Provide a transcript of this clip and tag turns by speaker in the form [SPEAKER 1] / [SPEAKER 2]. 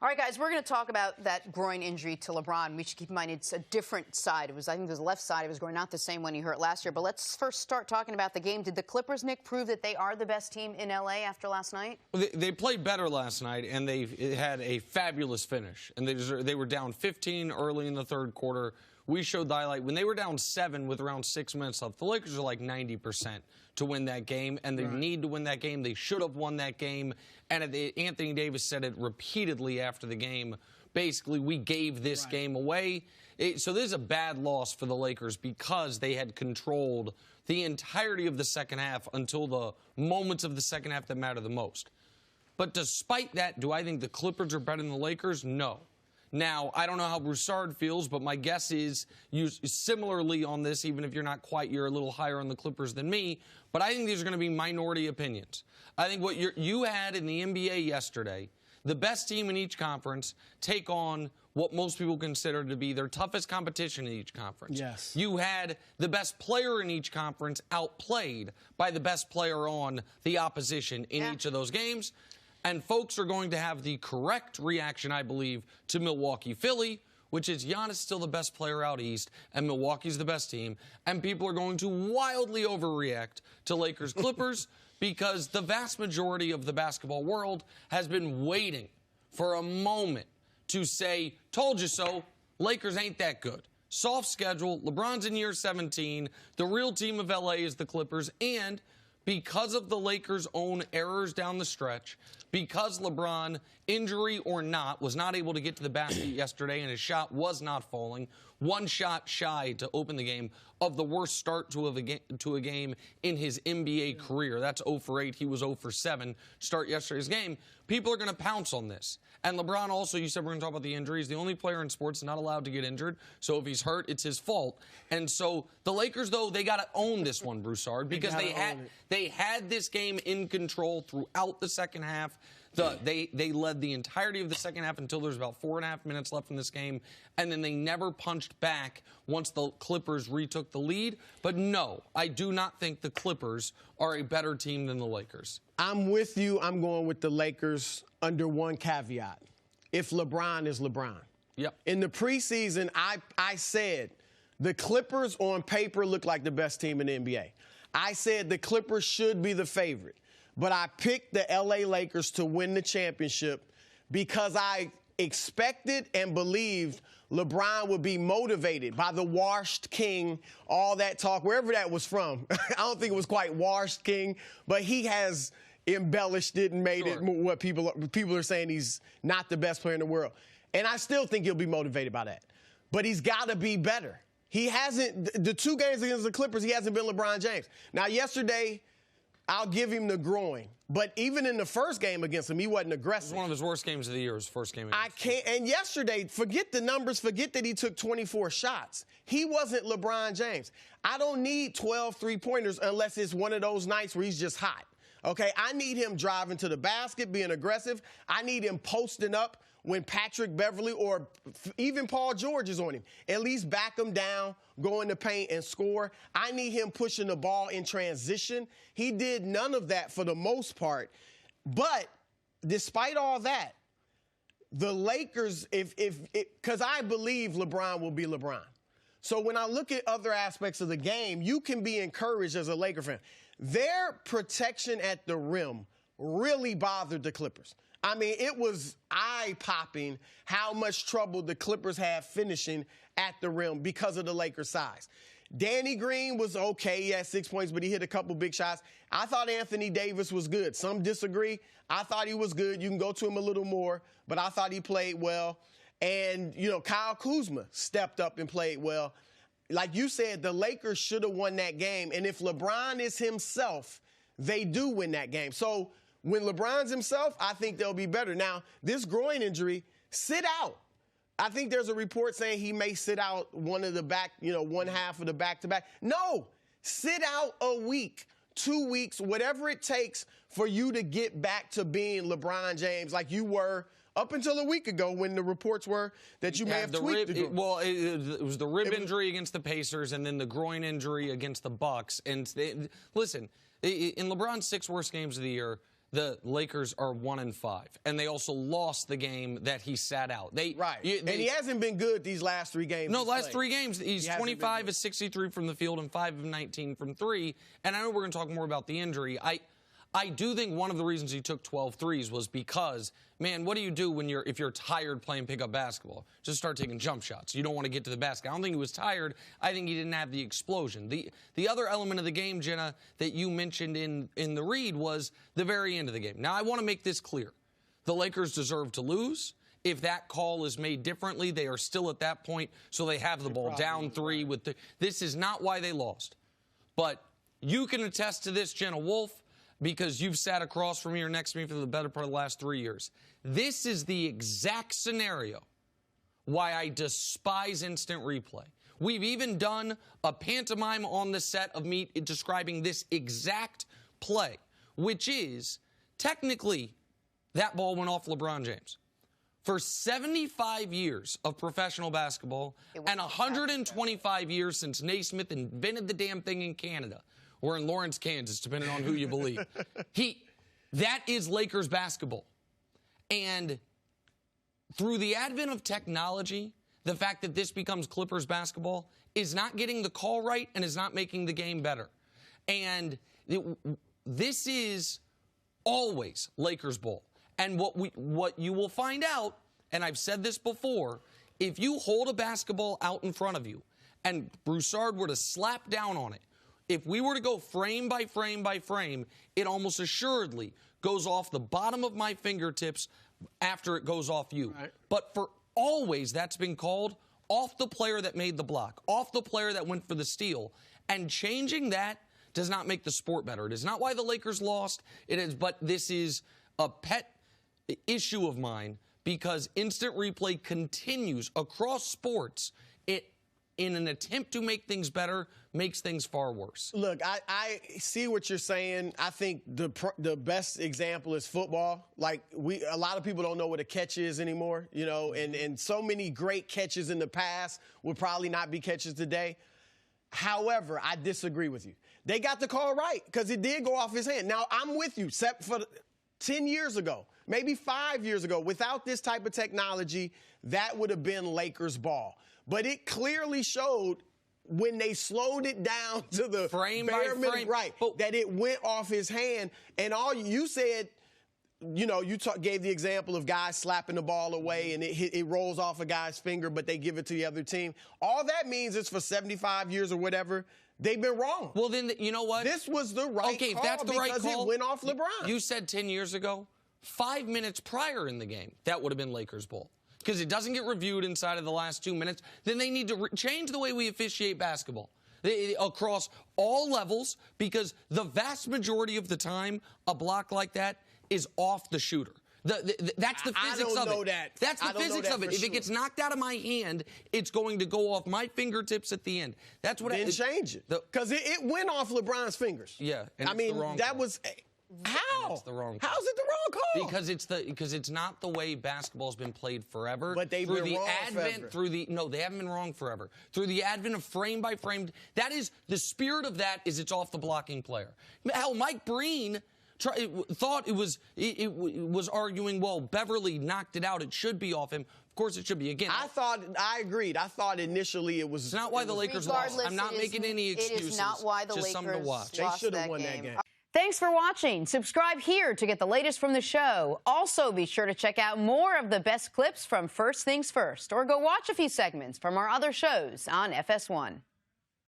[SPEAKER 1] All right, guys, we're going to talk about that groin injury to LeBron. We should keep in mind it's a different side. I think it was the left side of his groin, not the same one he hurt last year. But let's first start talking about the game. Did the Clippers, Nick, prove that they are the best team in L.A. after last night?
[SPEAKER 2] Well, they played better last night, and they had a fabulous finish. And they were down 15 early in the third quarter. We showed the highlight. When they were down 7 with around 6 minutes left, the Lakers are like 90% to win that game, and they need to win that game. They should have won that game. And Anthony Davis said it repeatedly after the game. Basically, we gave this game away. So this is a bad loss for the Lakers because they had controlled the entirety of the second half until the moments of the second half that matter the most. But despite that, do I think the Clippers are better than the Lakers? No. Now, I don't know how Broussard feels, but my guess is you similarly on this, even if you're not quite, you're a little higher on the Clippers than me. But I think these are going to be minority opinions. I think what you had in the NBA yesterday, the best team in each conference take on what most people consider to be their toughest competition in each conference.
[SPEAKER 3] Yes.
[SPEAKER 2] You had the best player in each conference outplayed by the best player on the opposition in each of those games. And folks are going to have the correct reaction, I believe, to Milwaukee-Philly, which is Giannis still the best player out east, and Milwaukee's the best team. And people are going to wildly overreact to Lakers-Clippers because the vast majority of the basketball world has been waiting for a moment to say, told you so, Lakers ain't that good. Soft schedule, LeBron's in year 17, the real team of LA is the Clippers, and because of the Lakers' own errors down the stretch, because LeBron, injury or not, was not able to get to the basket yesterday and his shot was not falling, one shot shy to open the game of the worst start to a game in his NBA career. That's 0 for 8. He was 0 for 7 to start yesterday's game. People are going to pounce on this. And LeBron also, you said we're going to talk about the injuries. The only player in sports not allowed to get injured. So if he's hurt, it's his fault. And so the Lakers, though, they got to own this one, Broussard, because they had this game in control throughout the second half. They led the entirety of the second half until there was about 4.5 minutes left in this game, and then they never punched back once the Clippers retook the lead. But no, I do not think the Clippers are a better team than the Lakers.
[SPEAKER 3] I'm with you. I'm going with the Lakers under one caveat. If LeBron is LeBron.
[SPEAKER 2] Yep.
[SPEAKER 3] In the preseason, I said the Clippers on paper look like the best team in the NBA. I said the Clippers should be the favorite. But I picked the L.A. Lakers to win the championship because I expected and believed LeBron would be motivated by the washed king, all that talk, wherever that was from. I don't think it was quite washed king, but he has embellished it and made it what people are saying he's not the best player in the world. And I still think he'll be motivated by that. But he's got to be better. He hasn't – the 2 games against the Clippers, he hasn't been LeBron James. Now, yesterday – I'll give him the groin. But even in the first game against him, he wasn't aggressive.
[SPEAKER 2] It was one of his worst games of the year, his first game against
[SPEAKER 3] him. And yesterday, forget the numbers, forget that he took 24 shots. He wasn't LeBron James. I don't need 12 three-pointers unless it's one of those nights where he's just hot. Okay, I need him driving to the basket, being aggressive. I need him posting up when Patrick Beverly or even Paul George is on him. At least back him down, go in the paint and score. I need him pushing the ball in transition. He did none of that for the most part. But despite all that, the Lakers, because I believe LeBron will be LeBron. So when I look at other aspects of the game, you can be encouraged as a Laker fan. Their protection at the rim really bothered the Clippers. I mean, it was eye-popping how much trouble the Clippers had finishing at the rim because of the Lakers' size. Danny Green was okay. He had 6 points, but he hit a couple big shots. I thought Anthony Davis was good. Some disagree. I thought he was good. You can go to him a little more, but I thought he played well. And, you know, Kyle Kuzma stepped up and played well. Like you said, the Lakers should have won that game. And if LeBron is himself, they do win that game. So when LeBron's himself, I think they'll be better. Now, this groin injury, sit out. I think there's a report saying he may sit out one half of the back-to-back. No, sit out a week, 2 weeks, whatever it takes for you to get back to being LeBron James like you were up until a week ago when the reports were that you may have tweaked the groin.
[SPEAKER 2] Well, it was the rib injury against the Pacers and then the groin injury against the Bucks. And listen, in LeBron's 6 worst games of the year, the Lakers are 1-5, and they also lost the game that he sat out.
[SPEAKER 3] And he hasn't been good these last 3 games.
[SPEAKER 2] No, last 3 games, he's 25 of 63 from the field and 5 of 19 from 3. And I know we're going to talk more about the injury. I do think one of the reasons he took 12 threes was because, man, what do you do when if you're tired playing pickup basketball? Just start taking jump shots. You don't want to get to the basket. I don't think he was tired. I think he didn't have the explosion. The other element of the game, Jenna, that you mentioned in the read was the very end of the game. Now, I want to make this clear. The Lakers deserve to lose. If that call is made differently, they are still at that point, so they have the ball down 3. This is not why they lost. But you can attest to this, Jenna Wolf, because you've sat across from me or next to me for the better part of the last 3 years. This is the exact scenario why I despise instant replay. We've even done a pantomime on the set of me describing this exact play, which is technically that ball went off LeBron James. For 75 years of professional basketball and 125 years since Naismith invented the damn thing in Canada, or in Lawrence, Kansas, depending on who you believe. That is Lakers basketball. And through the advent of technology, the fact that this becomes Clippers basketball is not getting the call right and is not making the game better. And this is always Lakers ball. And what you will find out, and I've said this before, if you hold a basketball out in front of you and Broussard were to slap down on it, if we were to go frame by frame by frame, it almost assuredly goes off the bottom of my fingertips after it goes off you. Right. But for always, that's been called off the player that made the block, off the player that went for the steal. And changing that does not make the sport better. It is not why the Lakers lost. It is, but this is a pet issue of mine because instant replay continues across sports. In an attempt to make things better, makes things far worse.
[SPEAKER 3] Look, I see what you're saying. I think the best example is football. Like, a lot of people don't know what a catch is anymore, you know, and so many great catches in the past would probably not be catches today. However, I disagree with you. They got the call right because it did go off his hand. Now, I'm with you, except for 10 years ago, maybe 5 years ago, without this type of technology, that would have been Lakers ball. But it clearly showed when they slowed it down to the
[SPEAKER 2] frame
[SPEAKER 3] bare
[SPEAKER 2] by
[SPEAKER 3] minute,
[SPEAKER 2] frame,
[SPEAKER 3] right, that it went off his hand. And all you said, you know, you gave the example of guys slapping the ball away and it rolls off a guy's finger, but they give it to the other team. All that means is for 75 years or whatever, they've been wrong.
[SPEAKER 2] Well, then, you know what?
[SPEAKER 3] This was the right call
[SPEAKER 2] if that's the right
[SPEAKER 3] because
[SPEAKER 2] call,
[SPEAKER 3] it went off LeBron.
[SPEAKER 2] You said 10 years ago, 5 minutes prior in the game, that would have been Lakers ball. Because it doesn't get reviewed inside of the last 2 minutes, then they need to change the way we officiate basketball across all levels, because the vast majority of the time, a block like that is off the shooter. That's the physics of it. That's the physics of it. If it gets knocked out of my hand, it's going to go off my fingertips at the end. That's what.
[SPEAKER 3] Then change it, because it went off LeBron's fingers.
[SPEAKER 2] Yeah, and
[SPEAKER 3] I mean that was. How?
[SPEAKER 2] That's the wrong call.
[SPEAKER 3] How's it the wrong call?
[SPEAKER 2] Because it's not the way basketball's been played forever.
[SPEAKER 3] But they've been wrong forever.
[SPEAKER 2] No, they haven't been wrong forever. Through the advent of frame by frame, that is the spirit of that. Is it's off the blocking player. Hell, Mike Breen thought it was arguing. Well, Beverly knocked it out. It should be off him. Of course, it should be. Again,
[SPEAKER 3] I agreed. I thought initially it was.
[SPEAKER 2] It's not why the Lakers lost. I'm not making any excuses.
[SPEAKER 1] It is not why the Lakers lost
[SPEAKER 3] they should have won that game.
[SPEAKER 1] Thanks for watching. Subscribe here to get the latest from the show. Also, be sure to check out more of the best clips from First Things First, or go watch a few segments from our other shows on FS1.